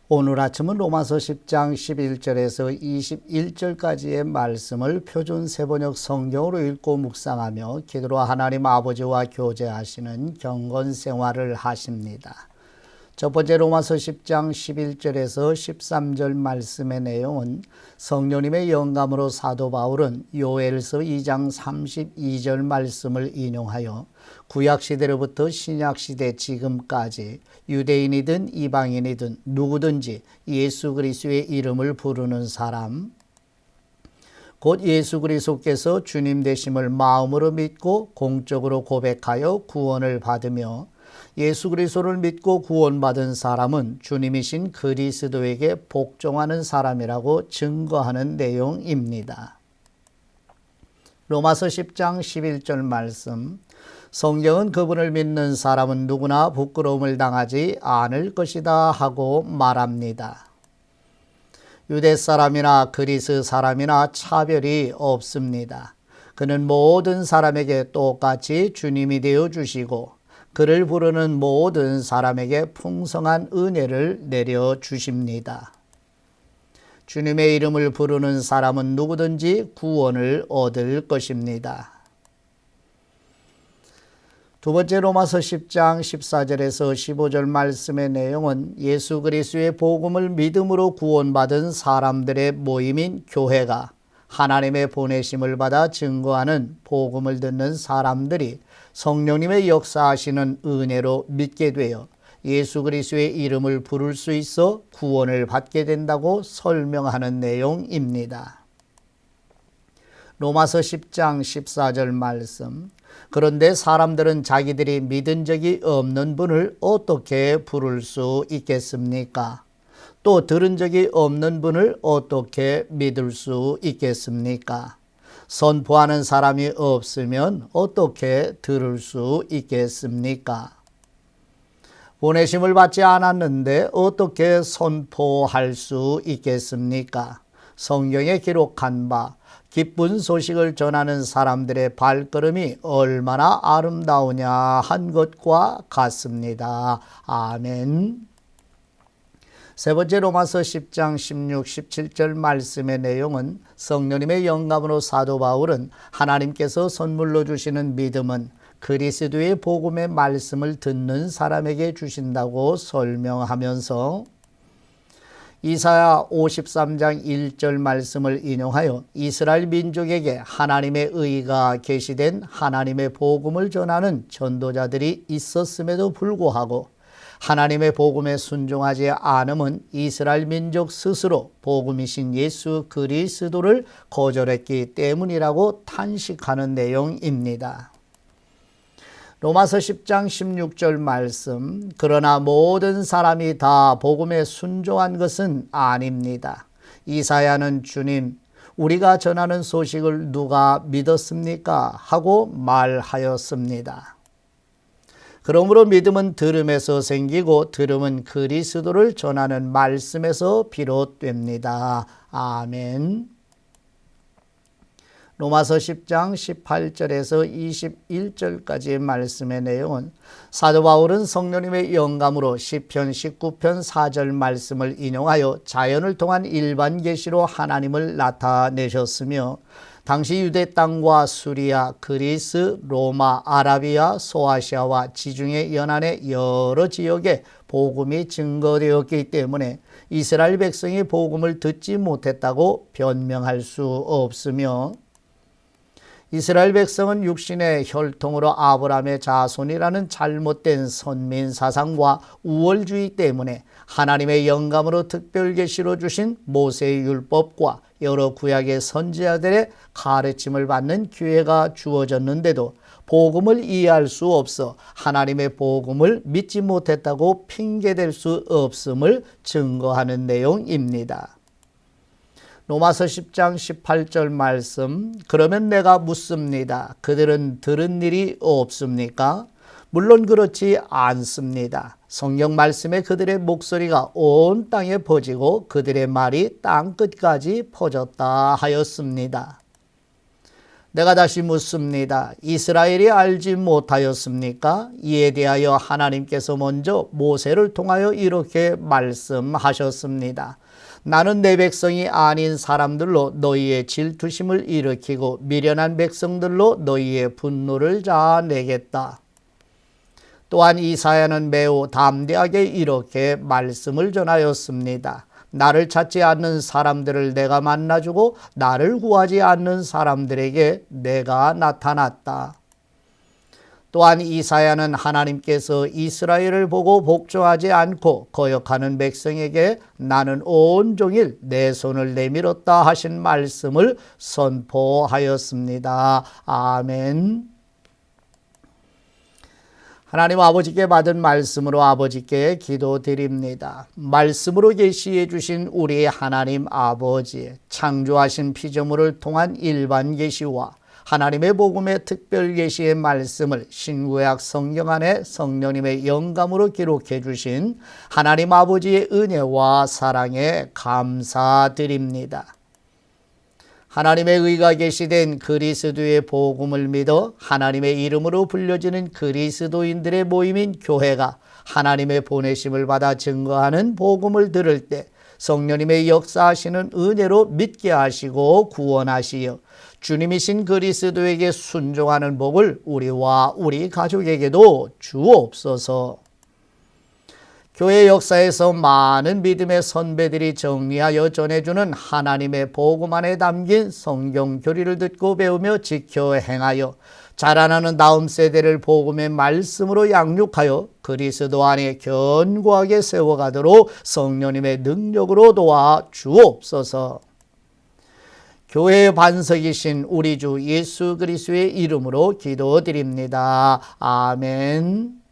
오늘 아침은 로마서 10장 11절에서 21절까지의 말씀을 표준 세번역 성경으로 읽고 묵상하며 기도로 하나님 아버지와 교제하시는 경건 생활을 하십니다. 첫 번째 로마서 10장 11절에서 13절 말씀의 내용은 성령님의 영감으로 사도 바울은 요엘서 2장 32절 말씀을 인용하여 구약시대로부터 신약시대 지금까지 유대인이든 이방인이든 누구든지 예수 그리스도의 이름을 부르는 사람, 곧 예수 그리스도께서 주님 되심을 마음으로 믿고 공적으로 고백하여 구원을 받으며 예수 그리스도를 믿고 구원받은 사람은 주님이신 그리스도에게 복종하는 사람이라고 증거하는 내용입니다. 로마서 10장 11절 말씀, 성경은 그분을 믿는 사람은 누구나 부끄러움을 당하지 않을 것이다 하고 말합니다. 유대 사람이나 그리스 사람이나 차별이 없습니다. 그는 모든 사람에게 똑같이 주님이 되어 주시고 그를 부르는 모든 사람에게 풍성한 은혜를 내려 주십니다. 주님의 이름을 부르는 사람은 누구든지 구원을 얻을 것입니다. 두 번째 로마서 10장 14절에서 15절 말씀의 내용은 예수 그리스도의 복음을 믿음으로 구원받은 사람들의 모임인 교회가 하나님의 보내심을 받아 증거하는 복음을 듣는 사람들이 성령님의 역사하시는 은혜로 믿게 되어 예수 그리스도의 이름을 부를 수 있어 구원을 받게 된다고 설명하는 내용입니다. 로마서 10장 14절 말씀, 그런데 사람들은 자기들이 믿은 적이 없는 분을 어떻게 부를 수 있겠습니까? 또 들은 적이 없는 분을 어떻게 믿을 수 있겠습니까? 선포하는 사람이 없으면 어떻게 들을 수 있겠습니까? 보내심을 받지 않았는데 어떻게 선포할 수 있겠습니까? 성경에 기록한 바 기쁜 소식을 전하는 사람들의 발걸음이 얼마나 아름다우냐 한 것과 같습니다. 아멘. 세 번째 로마서 10장 16, 17절 말씀의 내용은 성령님의 영감으로 사도 바울은 하나님께서 선물로 주시는 믿음은 그리스도의 복음의 말씀을 듣는 사람에게 주신다고 설명하면서 이사야 53장 1절 말씀을 인용하여 이스라엘 민족에게 하나님의 의가 계시된 하나님의 복음을 전하는 전도자들이 있었음에도 불구하고 하나님의 복음에 순종하지 않음은 이스라엘 민족 스스로 복음이신 예수 그리스도를 거절했기 때문이라고 탄식하는 내용입니다. 로마서 10장 16절 말씀, 그러나 모든 사람이 다 복음에 순종한 것은 아닙니다. 이사야는 주님, 우리가 전하는 소식을 누가 믿었습니까? 하고 말하였습니다. 그러므로 믿음은 들음에서 생기고 들음은 그리스도를 전하는 말씀에서 비롯됩니다. 아멘. 로마서 10장 18절에서 21절까지의 말씀의 내용은 사도 바울은 성령님의 영감으로 시편 19편 4절 말씀을 인용하여 자연을 통한 일반 계시로 하나님을 나타내셨으며 당시 유대 땅과 수리아, 그리스, 로마, 아라비아, 소아시아와 지중해 연안의 여러 지역에 복음이 증거되었기 때문에 이스라엘 백성이 복음을 듣지 못했다고 변명할 수 없으며 이스라엘 백성은 육신의 혈통으로 아브라함의 자손이라는 잘못된 선민 사상과 우월주의 때문에 하나님의 영감으로 특별 계시로 주신 모세의 율법과 여러 구약의 선지자들의 가르침을 받는 기회가 주어졌는데도 복음을 이해할 수 없어 하나님의 복음을 믿지 못했다고 핑계댈 수 없음을 증거하는 내용입니다. 로마서 10장 18절 말씀, 그러면 내가 묻습니다. 그들은 들은 일이 없습니까? 물론 그렇지 않습니다. 성경 말씀에 그들의 목소리가 온 땅에 퍼지고 그들의 말이 땅끝까지 퍼졌다 하였습니다. 내가 다시 묻습니다. 이스라엘이 알지 못하였습니까? 이에 대하여 하나님께서 먼저 모세를 통하여 이렇게 말씀하셨습니다. 나는 내 백성이 아닌 사람들로 너희의 질투심을 일으키고 미련한 백성들로 너희의 분노를 자아내겠다. 또한 이사야는 매우 담대하게 이렇게 말씀을 전하였습니다. 나를 찾지 않는 사람들을 내가 만나주고 나를 구하지 않는 사람들에게 내가 나타났다. 또한 이사야는 하나님께서 이스라엘을 보고 복종하지 않고 거역하는 백성에게 나는 온종일 내 손을 내밀었다 하신 말씀을 선포하였습니다. 아멘. 하나님 아버지께 받은 말씀으로 아버지께 기도드립니다. 말씀으로 계시해 주신 우리 하나님 아버지, 창조하신 피조물을 통한 일반 계시와 하나님의 복음의 특별 계시의 말씀을 신구약 성경 안에 성령님의 영감으로 기록해 주신 하나님 아버지의 은혜와 사랑에 감사드립니다. 하나님의 의가 계시된 그리스도의 복음을 믿어 하나님의 이름으로 불려지는 그리스도인들의 모임인 교회가 하나님의 보내심을 받아 증거하는 복음을 들을 때 성령님의 역사하시는 은혜로 믿게 하시고 구원하시어 주님이신 그리스도에게 순종하는 복을 우리와 우리 가족에게도 주옵소서. 교회 역사에서 많은 믿음의 선배들이 정리하여 전해주는 하나님의 복음 안에 담긴 성경 교리를 듣고 배우며 지켜 행하여 자라나는 다음 세대를 복음의 말씀으로 양육하여 그리스도 안에 견고하게 세워가도록 성령님의 능력으로 도와 주옵소서. 교회의 반석이신 우리 주 예수 그리스도의 이름으로 기도드립니다. 아멘.